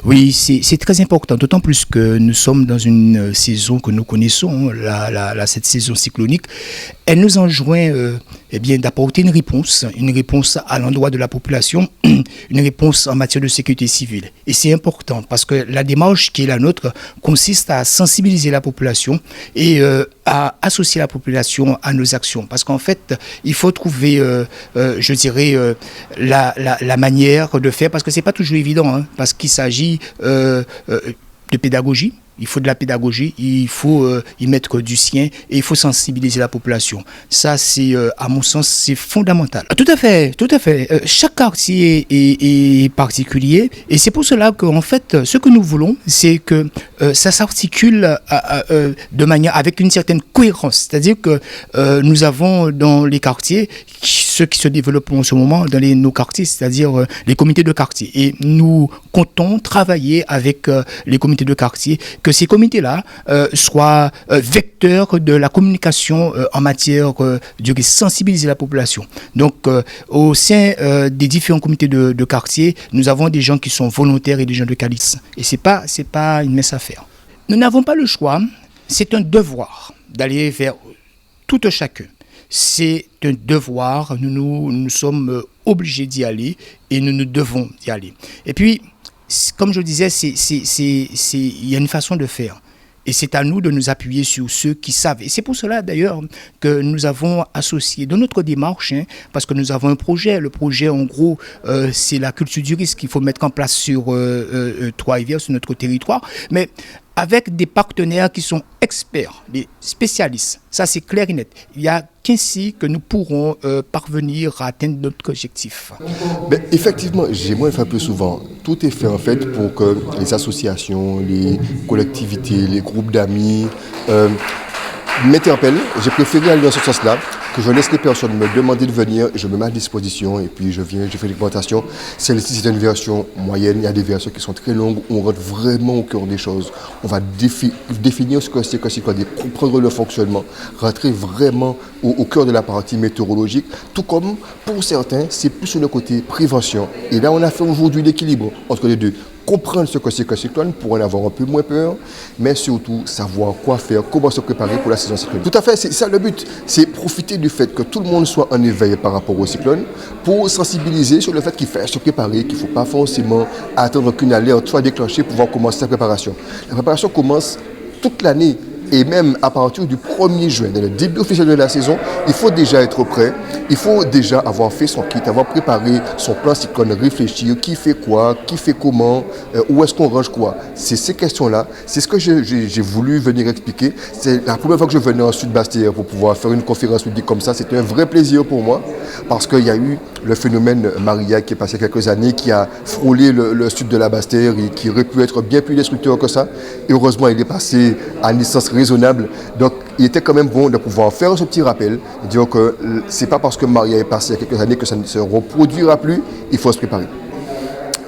Oui, c'est très important, d'autant plus que nous sommes dans une saison que nous connaissons, cette saison cyclonique. Elle nous enjoint d'apporter une réponse à l'endroit de la population, une réponse en matière de sécurité civile. Et c'est important parce que la démarche qui est la nôtre consiste à sensibiliser la population et à associer la population à nos actions. Parce qu'en fait, il faut trouver, la manière de faire, parce que c'est pas toujours évident, parce qu'il s'agit de pédagogie. Il faut de la pédagogie, il faut y mettre du sien et il faut sensibiliser la population. Ça, c'est, à mon sens, c'est fondamental. Tout à fait. Chaque quartier est particulier et c'est pour cela qu'en fait, ce que nous voulons, c'est que ça s'articule de manière avec une certaine cohérence. C'est-à-dire que nous avons dans les quartiers ceux qui se développent en ce moment dans nos quartiers, c'est-à-dire les comités de quartier. Et nous comptons travailler avec les comités de quartier, que ces comités-là soient vecteurs de la communication en matière de sensibiliser la population. Donc, au sein des différents comités de quartier, nous avons des gens qui sont volontaires et des gens de qualité. Et c'est pas une mince affaire. Nous n'avons pas le choix, c'est un devoir d'aller vers tout un chacun. C'est un devoir, nous sommes obligés d'y aller et nous devons y aller. Et puis, comme je disais, il y a une façon de faire. Et c'est à nous de nous appuyer sur ceux qui savent. Et c'est pour cela d'ailleurs que nous avons associé dans notre démarche, parce que nous avons un projet. Le projet, en gros, c'est la culture du risque qu'il faut mettre en place sur Trois-Rivières, sur notre territoire. Mais avec des partenaires qui sont experts, des spécialistes. Ça, c'est clair et net. Il n'y a qu'ainsi que nous pourrons parvenir à atteindre notre objectif. Ben, effectivement, j'aimerais le faire plus souvent. Tout est fait en fait pour que les associations, les collectivités, les groupes d'amis m'interpellent. J'ai préféré aller dans ce sens-là, que je laisse les personnes me demander de venir, je me mets à disposition et puis je viens, je fais l'augmentation. Celle-ci, c'est une version moyenne. Il y a des versions qui sont très longues, où on rentre vraiment au cœur des choses. On va définir ce que c'est que cyclone, comprendre le fonctionnement, rentrer vraiment au cœur de la partie météorologique. Tout comme, pour certains, c'est plus sur le côté prévention. Et là, on a fait aujourd'hui l'équilibre entre les deux. Comprendre ce que c'est qu'un cyclone pour en avoir un peu moins peur, mais surtout savoir quoi faire, comment se préparer pour la saison cyclone. Tout à fait, c'est ça le but, c'est profiter du fait que tout le monde soit en éveil par rapport au cyclone pour sensibiliser sur le fait qu'il faut se préparer, qu'il ne faut pas forcément attendre qu'une alerte soit déclenchée pour pouvoir commencer sa préparation. La préparation commence toute l'année. Et même à partir du 1er juin, dans le début officiel de la saison, il faut déjà être prêt. Il faut déjà avoir fait son kit, avoir préparé son plan cyclone, réfléchir qui fait quoi, qui fait comment, où est-ce qu'on range quoi. C'est ces questions-là, c'est ce que j'ai voulu venir expliquer. C'est la première fois que je venais en Sud-Bastille pour pouvoir faire une conférence publique comme ça. C'était un vrai plaisir pour moi parce qu'il y a eu le phénomène Maria qui est passé quelques années, qui a frôlé le sud de la Bastille et qui aurait pu être bien plus destructeur que ça. Et heureusement, il est passé à une distance raisonnable. Donc, il était quand même bon de pouvoir faire ce petit rappel et dire que c'est pas parce que Maria est passé il y a quelques années que ça ne se reproduira plus. Il faut se préparer.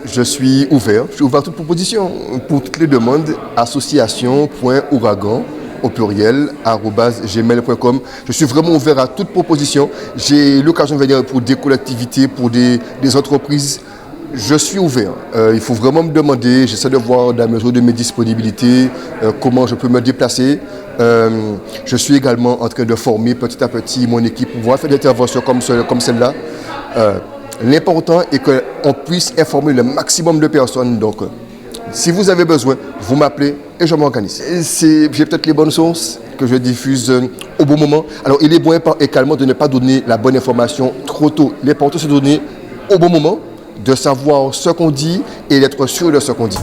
Je suis ouvert à toute proposition. Pour toutes les demandes, association.ouragan au pluriel, @gmail.com. Je suis vraiment ouvert à toute proposition. J'ai l'occasion de venir pour des collectivités, pour des entreprises. Je suis ouvert. Il faut vraiment me demander, j'essaie de voir dans la mesure de mes disponibilités, comment je peux me déplacer. Je suis également en train de former petit à petit mon équipe pour pouvoir faire des interventions comme celle-là. L'important est qu'on puisse informer le maximum de personnes. Donc, si vous avez besoin, vous m'appelez et je m'organise. J'ai peut-être les bonnes sources que je diffuse au bon moment. Alors, il est bon également de ne pas donner la bonne information trop tôt. L'important, c'est de donner au bon moment, de savoir ce qu'on dit et d'être sûr de ce qu'on dit.